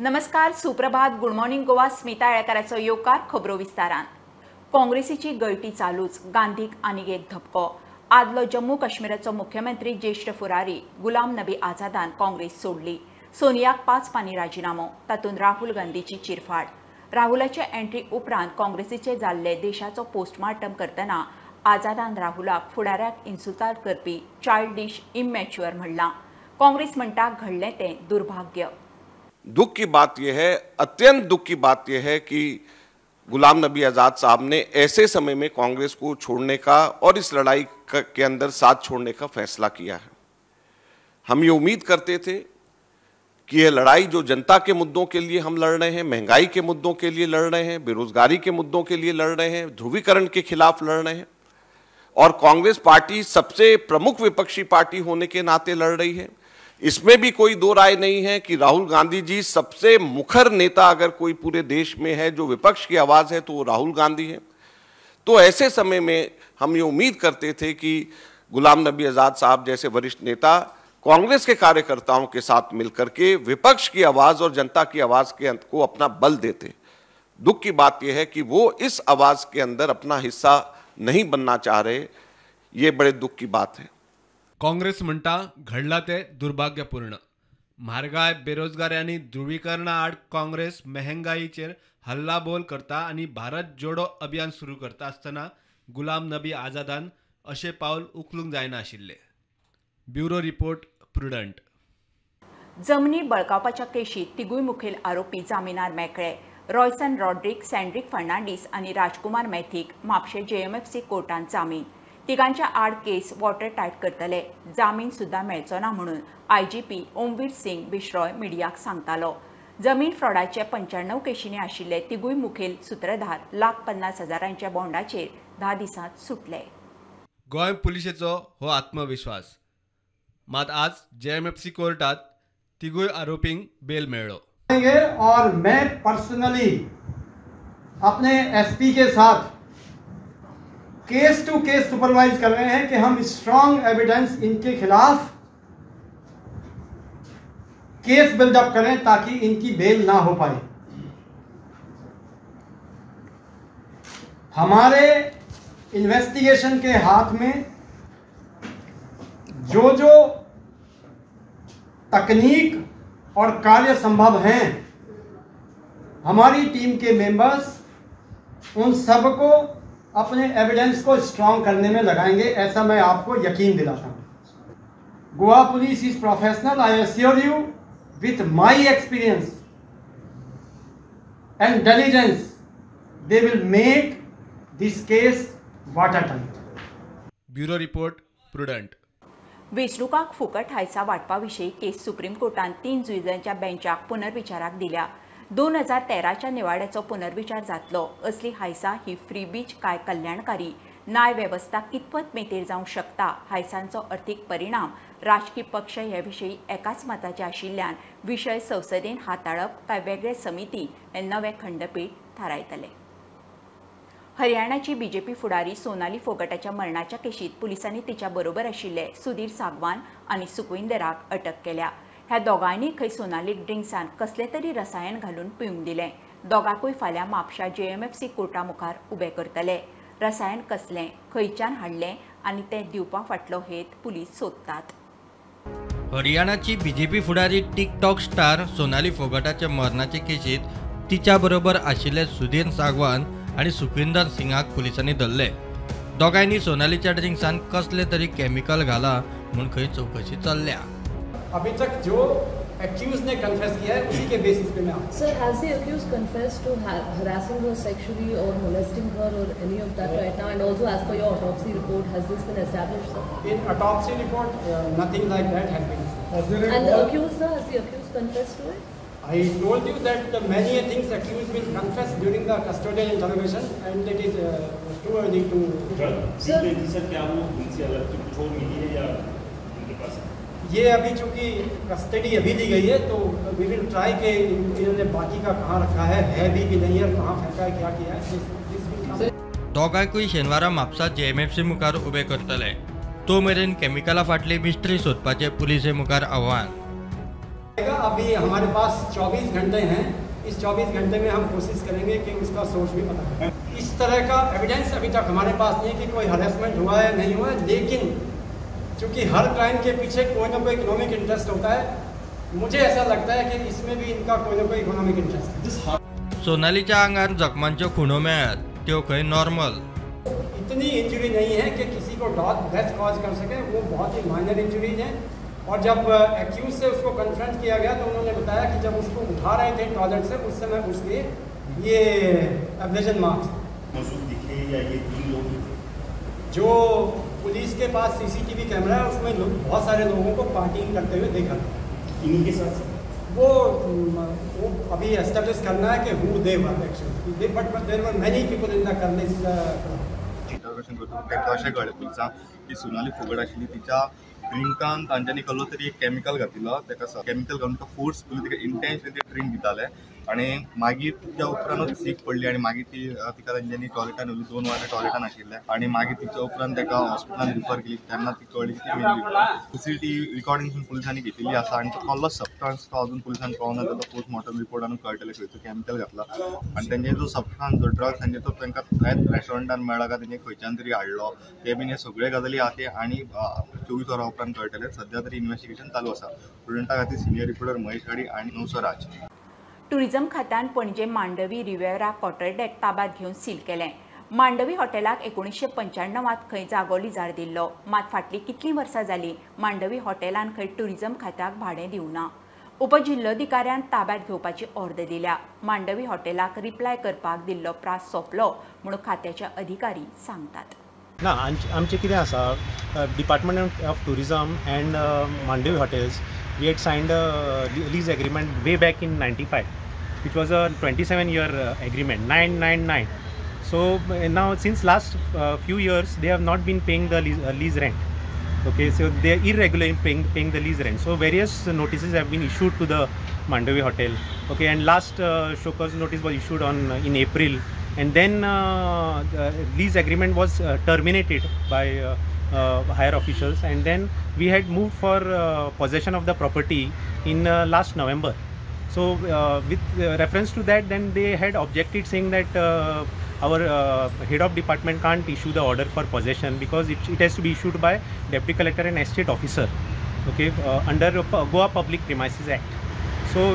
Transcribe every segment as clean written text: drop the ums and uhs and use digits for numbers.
नमस्कार, सुप्रभात, good morning Goa. Smita येळकाराचो येवकार खबरो विस्तारान. काँग्रेसीची गळती चालूच, गांधीक आनीक एक धपको. आदलो जम्मू काश्मीराचो मुख्यमंत्री ज्येष्ठ फुडारी गुलाम नबी आझादान काँग्रेस सोडली. सोनियाक 5 पानी राजीनामो, तातूंत राहुल गांधीची चिरफाड. राहुलाचे एंट्री उपरांत काँग्रेसीचे जाल्ले देशाचो पोस्टमार्टम करतना आझादान राहुलाक फुडाऱ्याक इन्सुल्ट करपी चायल्डिश इमॅच्युअर म्हणलां. काँग्रेस म्हणटा घडलें तें दुर्भाग्य. दुख की बात यह है, अत्यंत दुख की बात यह है कि गुलाम नबी आज़ाद साहब ने ऐसे समय में कांग्रेस को छोड़ने का और इस लड़ाई के अंदर साथ छोड़ने का फैसला किया है। हम ये उम्मीद करते थे कि यह लड़ाई जो जनता के मुद्दों के लिए हम लड़ रहे हैं, महंगाई के मुद्दों के लिए लड़ रहे हैं, बेरोजगारी के मुद्दों के लिए लड़ रहे हैं, ध्रुवीकरण के खिलाफ लड़ रहे हैं और कांग्रेस पार्टी सबसे प्रमुख विपक्षी पार्टी होने के नाते लड़ रही है। इसमें भी कोई दो राय नहीं है कि राहुल गांधी जी सबसे मुखर नेता अगर कोई पूरे देश में है जो विपक्ष की आवाज है तो वो राहुल गांधी है। तो ऐसे समय में हम ये उम्मीद करते थे कि गुलाम नबी आज़ाद साहब जैसे वरिष्ठ नेता कांग्रेस के कार्यकर्ताओं के साथ मिलकर के विपक्ष की आवाज और जनता की आवाज को अपना बल देते। दुख की बात यह है कि वो इस आवाज के अंदर अपना हिस्सा नहीं बनना चाह रहे। ये बड़े दुख की बात है। काँग्रेस म्हणटा घडला ते दुर्भाग्यपूर्ण. म्हारगाय, बेरोजगारी आनी ध्रुवीकरणा आड काँग्रेस महंगाईचेर हल्लाबोल करता आनी भारत जोडो अभियान सुरू करता आसतना गुलाम नबी आझादान अशें पावल उखलूंक जायना आशिल्लें. Bureau report, prudent. जमनी बळकावपाच्या केशीत तिगूय मुखेल आरोपी जामिनार मेकळे. रॉयसन रॉड्रिक, सँड्रिक फर्नांडीस आनी राजकुमार मैथीक म्हापशे JMFC कोर्टान जामीन. तिगांच्या आड केस वॉटर टायट करतले. जामीन सुद्धा मेळचो ना म्हणून IGP ओमवीर सिंग बिश्रॉय मिडियाक सांगतालो. जमीन फ्रॉडाचे 95 केशींनी आशिल्ले तिगूय मुखेल सूत्रधार $1,50,000च्या बॉन्डाचेर 10 दिसांत सुटले. गोंय पुलिशेचो हो आत्मविश्वास. मात आज JMFC कोर्टात तिगूय आरोपींक बेल मेळ्ळो. और मैं पर्सनली अपने SP के साथ केस टू केस सुपरवाइज कर रहे हैं कि हम स्ट्रॉन्ग एविडेंस इनके खिलाफ केस बिल्डअप करें ताकि इनकी बेल ना हो पाए. हमारे इन्वेस्टिगेशन के हाथ में जो तकनीक और कार्य संभव हैं, हमारी टीम के मेंबर्स उन सबको अपने एविडेंस को स्ट्रॉन्ग करने में लगाएंगे, ऐसा मैं आपको यकीन दिलाता हूं. Goa police is professional. I assure you with my experience and diligence they will make this case watertight. Bureau report, Prudent. वेंचणुकांक फुकट हायसा वाटपा-विशीं केस सुप्रीम कोर्टान 3 जुईजांच्या बेंचाक पुनर्विचाराक दिल्या. 2013च्या निवाड्याचो पुनर्विचार जातलो. असली हायसा ही फ्रीबीज काय कल्याणकारी न्याय वेवस्था कितपत मेतेर जावंक शकता, हायसांचो अर्थीक परिणाम राजकीय पक्ष हे विशीं एकाच मताचे आशिल्ल्यान विशय संसदेन हाताळप काय वेगळे समिती हे नवे खंडपीठ थारायतले. हरियाणाची BJP फुडारी सोनाली फोगटाच्या मरणाच्या केशीत पुलिसांनी तिच्या बरोबर आशिल्ले सुधीर सागवान आनी सुखविंदराक अटक केल्या. ह्या दोगांयनी खंय सोनालीक ड्रिंक्सान कसले तरी रसायन घालून पिवंक दिलें. दोगांकूय फाल्यां म्हापशा JMFC कोर्टा मुखार उबे करतले. रसायन कसलें, खंयच्यान हाडलें आनी तें दिवपा फाटलो हेत पुलीस सोदतात. हरियाणाची BJP फुडारी टिकटॉक स्टार सोनाली फोगटाच्या मरणाचे केशीत तिच्या बरोबर आशिल्ले सुधीर सागवान आनी सुखविंदर सिंगाक पुलिसांनी धरले. दोगांयनी सोनालीच्या ड्रिंक्सान कसले तरी केमिकल घाला म्हूण खंय चौकशी चल्ल्या. अभी तक जो एक्यूज ने कन्फेस किया है उसी के बेसिस पे मैं. Sir, has the accused confessed to harassing her sexually or molesting her or any of that right now? And also, as per your autopsy report, has this been established, sir? In autopsy report, nothing like that has been. And the accused, sir, has the accused confessed to it? I told you that many things accused will confess during the custodial interrogation, and it is too early to. Sir, क्या वो इनसे अलग कुछ और milli है या उनके pass? ये अभी चूंकि कस्टडी अभी दी गई है तो वी विल ट्राई के इन्होंने बाकी का कहाँ रखा है भी कि नहीं है, कहाँ फेंका है, क्या किया है. दोगांयकूय शेनवारा म्हापसा JMFC मुखार उबे करतले. तो मेरेन केमिकला फाटली मिस्ट्री सोदपाचें पुलिसे मुखार आव्हान. अभी हमारे पास 24 घंटे हैं। इस 24 घंटे में हम कोशिश करेंगे कि उसका सोर्स भी पता करें। इस तरह का एविडेंस अभी तक हमारे पास नहीं कि कोई हरेसमेंट हुआ है नहीं हुआ है, लेकिन चूँकि हर क्राइम के पीछे कोई ना कोई इकोनॉमिक इंटरेस्ट होता है, मुझे ऐसा लगता है कि इसमें भी इनका कोई ना कोई इकोनॉमिक इंटरेस्ट है। सोनालीच्या आंगार जखमांच्यो खुणो मेळ्ळ्यात त्यो खंय नॉर्मल. इतनी इंजरी नहीं है कि किसी को डेथ कॉज कर सके, वो बहुत ही माइनर इंजरीज हैं। और जब एक्यूज से उसको कन्फ्रंट किया गया तो उन्होंने बताया कि जब उसको उठा रहे थे टॉयलेट से उस समय उसके ये एब्रेजन मार्क्स मौजूद दिखे या ये 3 लोग थे। जो पुलिस के पास CCTV कैमरा है उसमें बहुत सारे लोगों को पार्टिंग करते हुए देखा। इन्हीं के साथ वो अभी एस्टेब्लिश करना है कि who they were actually, but there were many people in the कर्नेस. इंटरोगेशन करता तेका अशें कळ्ळें पुलिसांक की सोनाली फोगट आशिल्ली तिच्या ड्रिंकान तांच्यांनी कसलो तरी एक केमिकल घातिल्लो, तेका केमिकल घालून तो फोर्सफुली तिका इंटेन्शनली ते ड्रिंक दिताले आनी मागीर तिच्या उपरांतूच सीक पडली आनी मागीर तिका तांच्यांनी टॉयलेटान व्हेली. 2 वरां टॉयलेटान आशिल्ले आनी मागीर तिच्या उपरांत ताका हॉस्पिटलान रिफर केली. तेन्ना ती कळ्ळी की ती मेल्ली. CCTV रिकॉर्डिंग पुलिसांनी घेतिल्ली आसा आनी तो कसलो सबस्टन्स तो अजून पुलिसांक कळना. तो पोस्टमॉर्टम रिपोर्टान कळटलें खंयचो केमिकल घातला आनी तेंचे जो सबस्टन्स जो ड्रग्स तांचे तो तांकां रेस्टॉरंटान मेळ्ळा काय तेंचे खंयच्यान तरी हाडलो ते बीन हे सगळे गजाली आहा ते आनी 24 वरां उपरांत कळटले. सध्या तरी इन्व्हेस्टिगेशन चालू आसा. स्टुडंटा खातीर सिनियर रिपोर्टर महेश गाडी आनी नवसराज. टुरिझम खात्यान पणजे मांडवी रिव्हेरा कॉटरडेक ताब्यात घेवन सील केलें. मांडवी हॉटेलाक 1995 खंय जागो लिजार दिल्लो, मात फाटलीं कितलीं वर्सां जालीं मांडवी हॉटेलान खंय टुरिझम खात्याक भाडें दिवना. उपजिल्लोधिकाऱ्यान ताब्यात घेवपाची ऑर्डर दिल्या. मांडवी हॉटेलाक रिप्लाय करपाक दिल्लो प्रास सोंपलो म्हणून खात्याचे अधिकारी सांगतात. ना आमचे कितें आसा, department of tourism and Mandovi hotels we had signed a lease agreement way back in 95, which was a 27-year agreement, 999. So now since last few years they have not been paying the lease rent. Okay, so they are irregular in paying the lease rent. So various notices have been issued to the Mandavi Hotel. Okay, and last show cause notice was issued in April, and then the lease agreement was terminated by higher officials, and then we had moved for possession of the property in last November. So with reference to that, then they had objected, saying that our head of department can't issue the order for possession because it has to be issued by deputy collector and estate officer, okay, under Goa Public Premises Act. So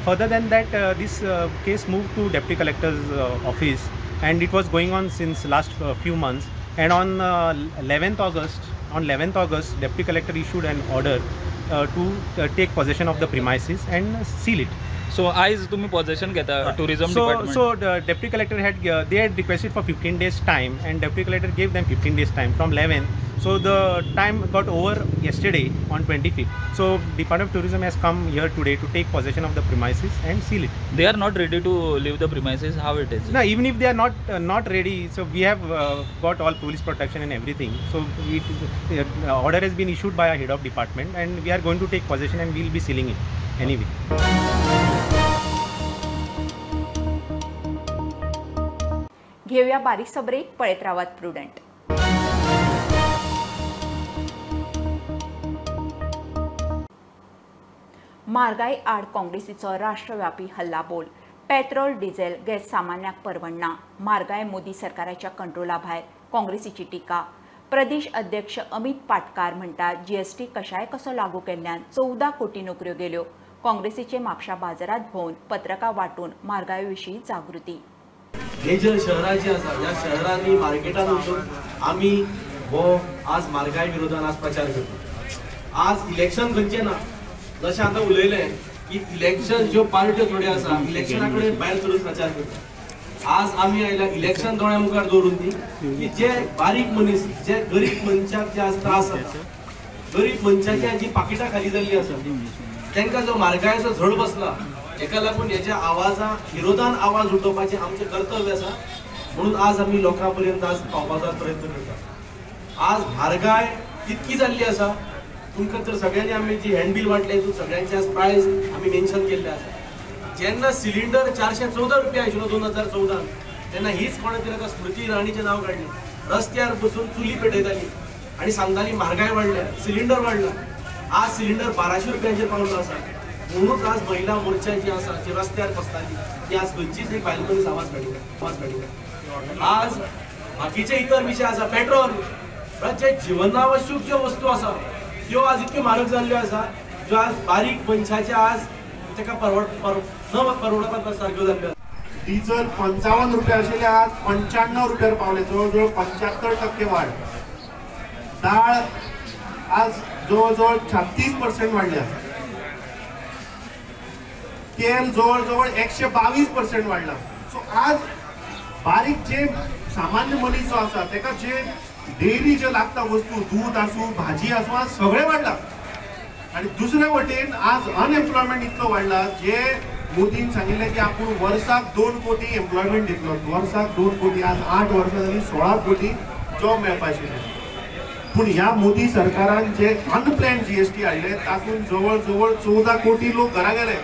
further than that, this case moved to deputy collector's office, and it was going on since last few months. And on 11th August, deputy collector issued an order to take possession of the premises and seal it. So आज तुम्ही possession घेता tourism department. So the deputy collector they had requested for 15 days time, and deputy collector gave them 15 days time from 11th. So the time got over yesterday on 25th. So Department of Tourism has come here today to take possession of the premises and seal it. They are not ready to leave the premises. How it is? No, even if they are not ready, so we have got all police protection and everything. So order has been issued by our head of department, and we are going to take possession and we will be sealing it anyway. घेऊया बारीकसो break, पळयत रावात prudent. म्हारगाय आड काँग्रेसीचो राष्ट्रव्यापी हल्लाबोल. Petrol diesel gas सामान्याक परवडना. म्हारगाय मोदी सरकाराच्या कंट्रोला भायर, काँग्रेसीची टिका. प्रदेश अध्यक्ष अमित पाटकार म्हणटात GST कशाय कसो लागू केल्ल्यान 14 कोटी नोकऱ्यो गेल्यो. काँग्रेसीचे म्हापशा बाजारात भोवन पत्रकां वांटून म्हारगाये विशीं जागृती. हे जे शहरां जी आसा ह्या शहरांनी मार्केटान वचून आमी हो आज म्हारगाय विरोधान आज प्रचार करता. आज इलेक्शन खंयचें ना, जशें आतां उलयलें की इलेक्शन ज्यो पार्ट्यो थोड्यो आसा इलेक्शना कडेन भायर सरून प्रचार करता. आज आमी आयला इलेक्शन दोळ्या मुखार दवरून ती की जे बारीक मनीस, जे गरीब मनशाक जे आज त्रास जाता, गरीब मनशाच्या जी पाकिटां खाली जाल्ली आसा, तांकां जो म्हारगायेचो झड बसला, एका लागून हेच्या आवाजा विरोधान आवाज उठोवपाचें आमचें कर्तव्य आसा. म्हणून आज आमी लोकां पर्यंत आज पावपाचो प्रयत्न करता. आज म्हारगाय कितकी जाल्ली आसा, तुमकां तर सगळ्यांनी आमी जी हँडबिल वाटले तूं सगळ्यांचे आज प्रायस आमी मेन्शन केल्ले आसा. जेन्ना सिलिंडर 414 रुपया आशिल्लो 2014 तेन्ना हीच कोणे तरी ताका स्मृती इराणीचें नांव काडलें. रस्त्यार बसून चुली पेटयताली आनी सांगताली म्हारगाय वाडल्या, सिलिंडर वाडला. आज सिलिंडर 1200 रुपयांचेर पावलो आसा. म्हणूनच आज महिला मोर्चा जी आसा जी रस्त्यार बसताली ती आज खंयचीच एक बायल मनीस आवाज काडिना. आज बाकीचे इतर विषय आसा पेट्रोल जे जीवनावश्यक ज्यो वस्तू आसा त्यो आज इतक्यो म्हारग जाल्ल्यो आसा ज्यो आज बारीक मनशाचे आज ताका न परवडपाक सारक्यो जाल्ल्यो. डिझेल 55 रुपये आशिल्ले आज 95 रुपयार पावले, जवळजवळ 75% वाढ. डाळ आज जवळजवळ 36% वाढले आसा. तेल जवळजवळ 122% वाढला. सो आज बारीक जे सामान्य मनीस जो आसा ताका जे डेली जे लागता वस्तू दूध आसूं भाजी आसूं आज सगळे वाडला. आणि दुसरे वटेन आज अनएम्प्लॉयमेंट इतलो वाडला जे मोदीन सांगिल्लें की आपूण वर्साक 2 कोटी एम्प्लॉयमेंट दितलो. वर्साक 2 कोटी, आज 8 वर्सां जाली 16 कोटी जॉब मेळपा आशिल्ले. पूण ह्या मोदी सरकारान जे अनप्लॅन GST हाडले तातूंत जवळ जवळ 14 कोटी लोक घरा गेले.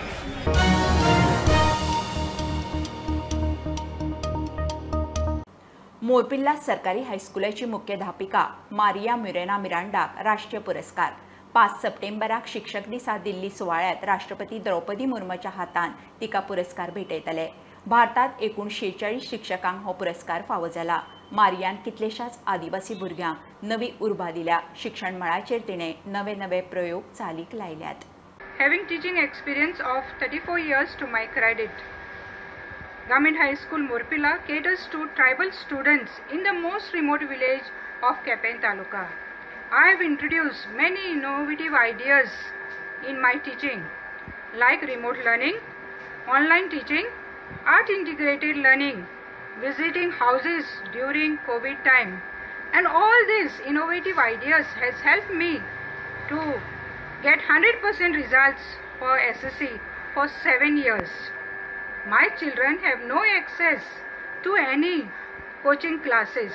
मोरपिल्ला सरकारी हायस्कुलाची मुख्याध्यापिका मारिया मिरेना मिरांडाक राष्ट्रीय पुरस्कार. 5 सप्टेंबराक शिक्षक दिसा दिल्ली सुवाळ्यात राष्ट्रपती द्रौपदी मुर्मूच्या हातान तिका पुरस्कार भेटयतले. भारतात एकूण 46 शिक्षकांक हो पुरस्कार फावो जाला. मारियान कितलेशाच आदिवासी भुरग्यांक नवी उर्बा दिल्या. शिक्षण मळाचेर तिणें नवे नवे प्रयोग चालीक लायल्यात. Having teaching experience of 34 years to my credit, Government High School Morpilla caters to tribal students in the most remote village of Kepen Taluka. I have introduced many innovative ideas in my teaching, like remote learning, online teaching, art integrated learning, visiting houses during COVID time, and all these innovative ideas has helped me to get 100% results for SSC for 7 years. My children have no access to any coaching classes.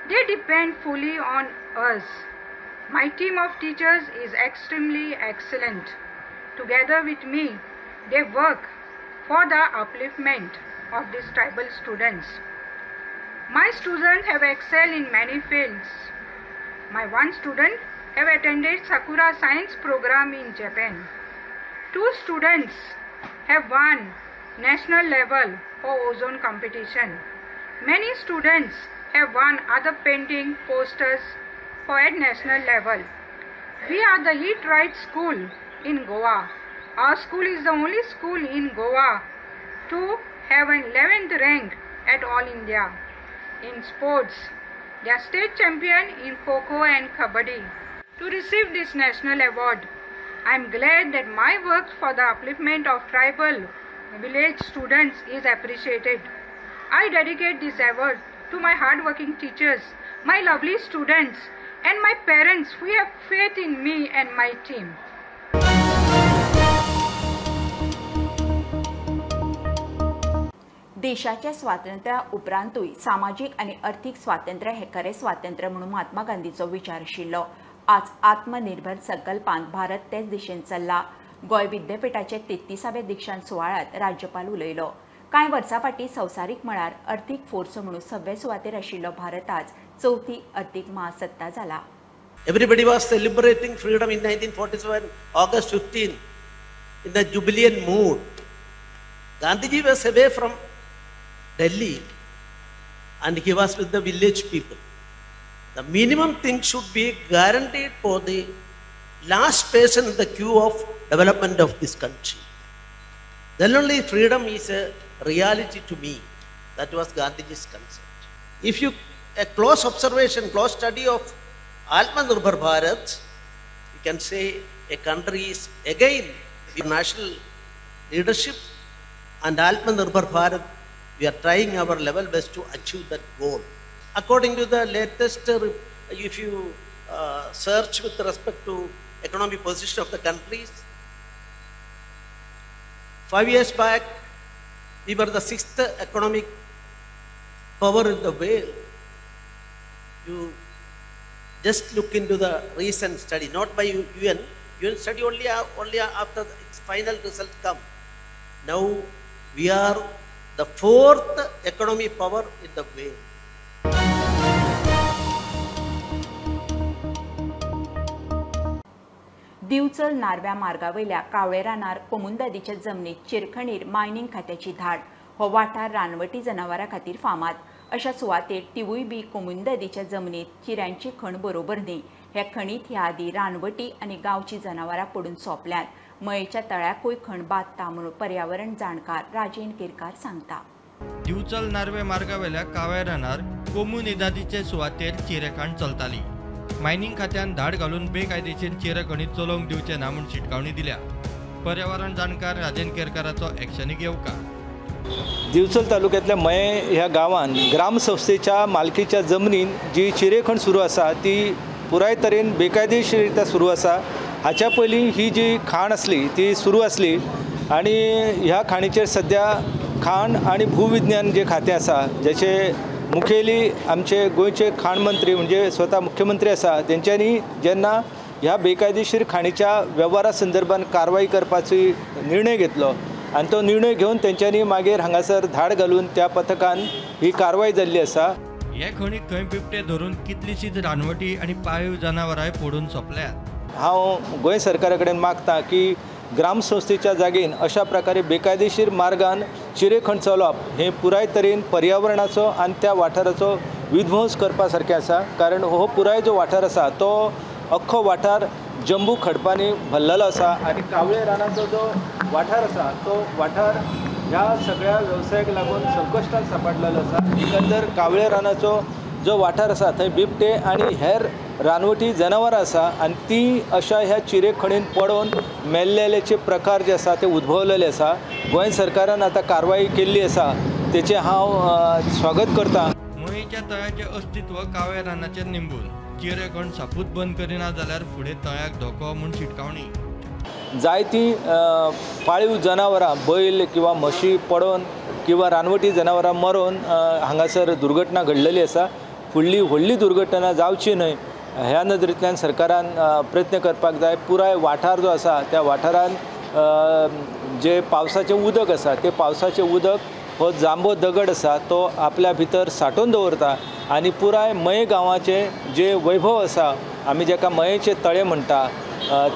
They depend fully on us. My team of teachers is extremely excellent. Together with me, they work for the upliftment of these tribal students. My students have excelled in many fields. My one student have attended Sakura Science program in Japan. 2 students have won national level for ozone competition. Many students have won other painting posters for at national level. We are the Eat Right school in Goa. Our school is the only school in Goa to have an 11th rank at All India. In sports, they are state champion in Kho-Kho and Kabaddi. To receive this national award, I am glad that my work for the upliftment of tribal village students is appreciated. I dedicate this award to my hard-working teachers, my lovely students, and my parents who have faith in me and my team. देशाच्या स्वातंत्र्या उपरांतूय सामाजिक आणि आर्थिक स्वातंत्र्य हे खरे स्वातंत्र्य म्हणून महात्मा गांधीचो विचार आशिल्लो. आज आत्मनिर्भर संकल्पान भारत तेच दिशेन चल्ला. गोय विद्यापीठाचे 33व्या दीक्षांत सुवाळ्यात राज्यपाल उलयलो. कांय वर्सां फाटीं संवसारीक मळार अर्थीक फोर्स म्हणून 6व्या सुवातेर आशिल्लो भारत आज 4थी अर्थीक महासत्ता जाला. Everybody was celebrating freedom in 1947, August 15, in the jubilant mood. Gandhiji was away from Delhi and he was with the village people. The minimum thing should be guaranteed for the last person in the queue of development of this country. Then only freedom is a reality to me. That was Gandhiji's concept. If you a close observation, close study of Atmanirbhar Bharat, you can say a country is again with national leadership and Atmanirbhar Bharat. We are trying our level best to achieve that goal. According to the latest, if you search with respect to economic position of the countries, 5 years back, we were the 6th economic power in the world. You just look into the recent study, not by UN. UN study only after its final result come. Now we are the 4th economic power in the world. दिवचल नारव्या मार्गावयल्या कावळे रानार कोमुंददीच्या जमनीत चिरखणीर mining खात्याची धाड. हो वाठार रानवटी जनावरां खातीर फामाद. अशा सुवातेर तिवूय बी कोमुंददीच्या जमनीत चिऱ्यांची खण बरोबर न्ही. हे खणीत ह्या आदी रानवटी आनी गांवची जनावरां पडून सोंपल्यात. मयेच्या तळ्याकूय खण बांदता म्हणून पर्यावरण जाणकार राजेन केरकार सांगता. दिवचल नार्वे मार्गावेल्या कावळे रानार कोमुनिदादीचे सुवातेर चिरेखण चलताली. मायनिंग खात्यान धाड घालून बेकायदेशीर चिरेखणी चलोवंक दिवचे ना म्हूण शिटकावणी दिल्या. पर्यावरण जाणकार राजेन केरकाराचो एक्शनीक येवकार. दिवचल तालुक्यातल्या मये ह्या गांवांत ग्रामसंस्थेच्या मालकीच्या जमनीन जी चिरेखण सुरू आसा ती पुराय तरेन बेकायदेशीररित्या सुरू आसा. हाच्या पयलीं ही जी खाण आसली ती सुरू आसली आनी ह्या खाणीचेर सध्या खाण आनी भूविज्ञान जे खातें आसा जेचे मुखेली आमचे गोंयचे खाण मंत्री म्हणजे स्वता मुख्यमंत्री आसा तेंच्यांनी जेन्ना ह्या बेकायदेशीर खाणीच्या वेव्हारा संदर्भात कारवाई करपाचो निर्णय घेतलो आनी तो निर्णय घेवन तेंच्यांनी मागीर हांगासर धाड घालून त्या पथकान ही कारवाई जाल्ली आसा. हे खणीक थंय बिबटे धरून कितलीशीच रानवटी आनी पाळीव जनावरांय पडून सोंपल्यात. हांव गोंय सरकारा कडेन मागतां की ग्रामसंस्थेच्या जागेन अशा प्रकारे बेकायदेशीर मार्गान चिरेखण चलोवप हें पुराय तरेन पर्यावरणाचो आनी त्या वाठाराचो विध्वंस करपा सारकें आसा. कारण हो पुराय जो वाठार आसा तो अख्खो वाठार जंबू खडपांनी भरलेलो आसा आनी कावळे रानाचो जो वाठार आसा तो वाठार ह्या सगळ्या वेवसायाक लागून संकश्टांत सांपडलेलो आसा. एकंदर कावळे रानाचो जो वाठार आसा थंय बिबटे आनी हेर रानवटी जनावरां आसा आनी ती अशा ह्या चिरेखणीन पडोवन मेल्लेचे प्रकार जे आसा ते उद्भवलेले आसा. गोंय सरकारान आतां कारवाई केल्ली आसा तेचें हांव स्वागत करतां. मयेच्या तळ्याचें अस्तित्व कावळे रानाचेर निंबून चिरेखण सापूत बंद करिना जाल्यार फुडें तळ्याक धोको म्हूण शिटकावणी. जायतीं पाळीव जनावरां बैल किंवा म्हशी पडोवन किंवा रानवटी जनावरां मरोवन हांगासर दुर्घटना घडलेली आसा. फुडली व्हडली दुर्घटना जावची न्हय ह्या नदरेंतल्यान सरकारान प्रयत्न करपाक जाय. पुराय वाठार जो आसा त्या वाठारान जे पावसाचें उदक आसा ते पावसाचें उदक हो जांबो दगड आसा तो आपल्या भितर सांठोवन दवरता आनी पुराय मये गांवाचें जे वैभव आसा आमी जेका मयेचे तळे म्हणटा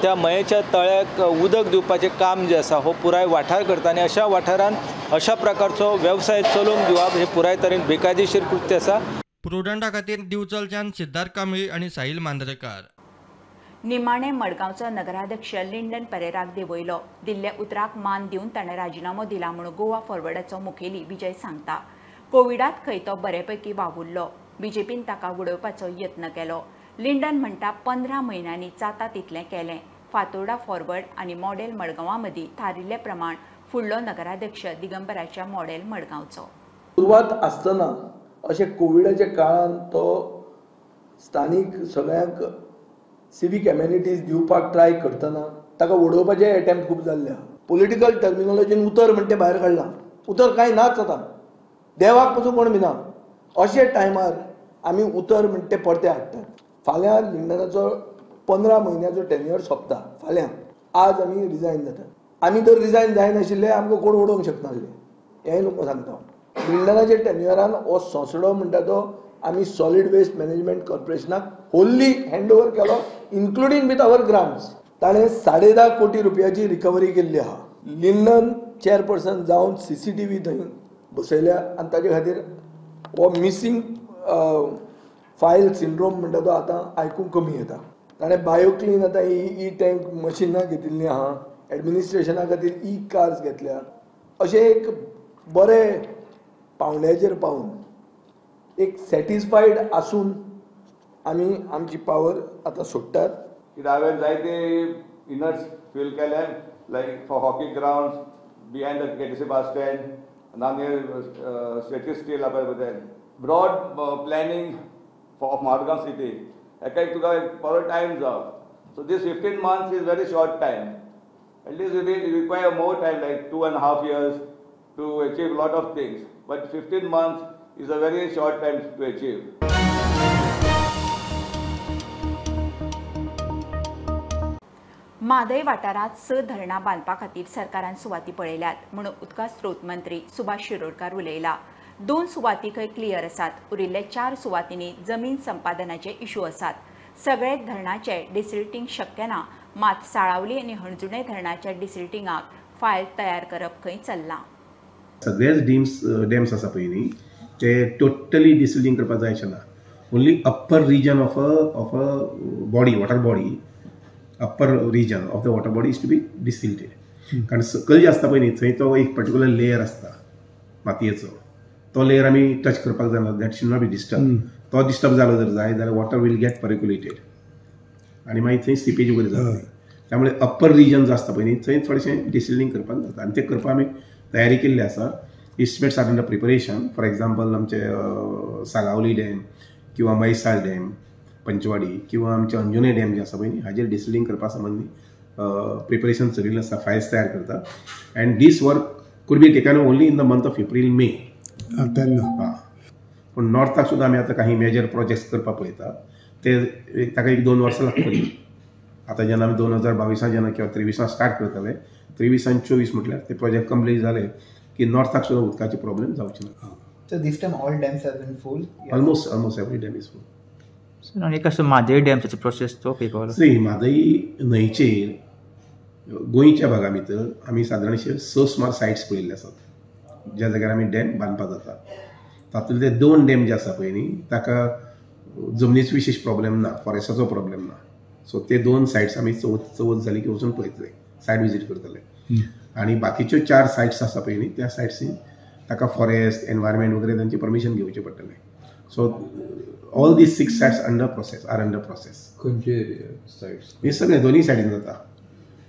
त्या मयेच्या तळ्याक उदक दिवपाचें काम जे आसा हो पुराय वाठार करता आनी अशा वाठारान अशा प्रकारचो वेवसाय चलोवंक दिवप हे पुराय तरेन बेकायदेशीर कृत्य आसा. प्रुडंटा खातीर दिवचलच्यान सिद्धार्थ कांबळी आनी साहिल मांद्रेकार. निमाणे मडगांवचो नगराध्यक्ष लिंडन पेरेराक देंवयलो. दिल्ल्या उतराक मान दिवन ताणें राजिनामो दिला म्हणून गोवा फॉरवर्डाचो मुखेली विजय सांगता. कोविडांत खंय तो बरेपैकी वावुरलो. बीजेपीन ताका उडोवपाचो यत्न केलो. लिंडन म्हणटा 15 म्हयन्यांनी जाता तितलें केलें. फातोर्डा फॉरवर्ड आनी मॉडेल मडगांवां मदीं थारिल्ले प्रमाण फुडलो नगराध्यक्ष दिगंबराच्या मॉडेल मडगांवचो. सुरवात आसतना अशें कोविडाच्या काळान तो स्थानीक सगळ्यांक सिवीक एमेनिटीज दिवपाक ट्राय करतना ताका उडोवपाचे अटेम्प्ट खूब जाल्ले. पॉलिटिकल टर्मिनॉलॉजीन उतर म्हणटे भायर काडलां. उतर कांय नाच आतां देवाक पसून कोण भिना. अशे टायमार आमी उतर म्हणटे परते हाडटात. फाल्यां लिंडनाचो 15 म्हयन्याचो टेन्युअर सोंपता. फाल्यां आज आमी रिजायन जातात. आमी तर रिजायन जायनाशिल्ले आमकां कोण उडोवंक शकनासले हें नको सांगता. लिंडनाच्या टेन्युअरान हो सोंसडो म्हणटा तो आमी सॉलिड वेस्ट मॅनेजमेंट कॉर्पोरेशनाक होल्ली हँड ओवर केलो इन्क्लुडींग विथ अवर ग्रांट्स. ताणें 10.5 कोटी रुपयाची रिकवरी केल्ली आहा. लिंडन चेअरपर्सन जावन CCTV थंय बसयल्या आनी ताचे खातीर हो मिसींग फायल सिंड्रोम म्हणटा तो आतां आयकूंक कमी येता. ताणें बायोक्लीन आतां ई टँक मशिनां घेतिल्लीं आहा. एडमिनिस्ट्रेशना खातीर ई कार्स घेतल्या. अशें एक बरें पावंड्याचेर पावून एक सॅटिस्फायड आसून आमी आमची पावर आतां सोडटात. हांवें जायते इनर्ट्स फील केले like for hockey grounds behind the KTC bus stand ना नियर स्टेटी स्टील बद्दल broad planning for Margao city हेका तुका बरो टायम जावं. So this 15 months is very short time. At least you require more time, like 2.5 years, to achieve a lot of things. But 15 months is a very short time to achieve. Mhadei वाठारांत 6 धरणां बांदपा खातीर सरकारान सुवाती पळयल्यात म्हणून उदका स्त्रोत मंत्री सुभाष शिरोडकार उलयला. 2 सुवाती खंय क्लियर आसात. उरिल्ले 4 सुवातींनी जमीन संपादनाचे इश्यू आसात. सगळे धरणाचे डिसिल्टिंग शक्य ना मात साळावली आनी हणजुणे धरणाच्या डिसिल्टिंगाक फायल तयार करप खंय चल्लां. सगळेच डॅम्स आसा पळय न्ही ते टोटली डिसिल्टिंग करपाक जाय अशें ना. Only upper region of a body water body upper region of the water body is to be desilted. कारण सकयल जे आसता पळय न्ही थंय तो एक पर्टिक्युलर लेयर आसता मातयेचो तो लेयर आमी टच करपाक जायना. That should not be disturb. तो डिस्टर्ब जालो जर जाय जाल्यार वॉटर वील गेट पर्क्युलेटेड आनी मागीर थंय सिपेज वगैरे जाता. त्यामुळे अप्पर रिजन जो आसता पळय न्ही थंय थोडेशें डिसिल्टिंग करपाक जाता आनी तें करपाक आमी तयारी केल्ली आसा. Estimates are under preparation. For example आमचे सागावली डॅम किंवा मैसाळ डॅम पंचवाडी किंवा आमचे अंजुने डॅम जे आसा पळय न्ही हाजेर डिसिल्टिंग करपा संबंधी प्रिपरेशन चलिल्लें आसा. फायल्स तयार करता and this work could be taken only in the month of April May. पूण नॉर्थाक सुद्दां आमी आतां काही मेजर प्रोजेक्ट्स करपाक पळयता. ते ताका 1-2 वर्सां लागतलीं. आतां जेन्ना आमी 2022 जेन्ना किंवा 23 स्टार्ट करतले 23 आनी 24 म्हटल्यार ते प्रोजेक्ट कंप्लीट जाले की नॉर्थाक सुद्दां उदकाचे प्रॉब्लेम जावचे ना. So this time all dams have been full? Almost every dam is full. So आनी कसो म्हादय डॅमचो प्रोसेस तो पळय पावलो. सी म्हादई न्हंयचेर गोंयच्या भागा भितर आमी सादारणशे 6 सुमार सायट्स पळयल्ले आसात ज्या जाग्यार आमी डॅम बांदपाक जाता. तातूंतले 2 डॅम जे आसा पळय न्ही ताका जमनीचो विशेश प्रॉब्लेम ना, फॉरेस्टाचो प्रॉब्लेम ना. सो ते 2 सायट्स आमी चवथ जाली की वचून पळयतले, सायट विजीट करतले. आनी बाकीच्यो 4 सायट्स आसा पळय न्ही त्या सायट्सीन ताका फॉरेस्ट एनवायरमेंट वगैरे तांचे परमिशन घेवचें पडटलें. So all these 6 sites under process. खंयचे सायट्स? हे सगळे दोन्ही सायडीन जाता.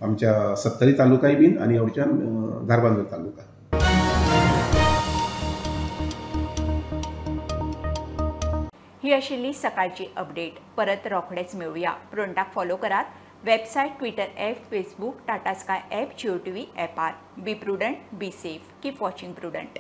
आमच्या सत्तरी तालुकाय बीन आनी हावच्यान धारबांदोर तालुका. ही आशिल्ली सकाळची अपडेट. परत रोखडेच मेळुया. प्रोंटाक फॉलो करात. Website, Twitter app, Facebook, Tata Sky app, Jio TV ॲपार. Be Prudent, be safe, keep watching prudent.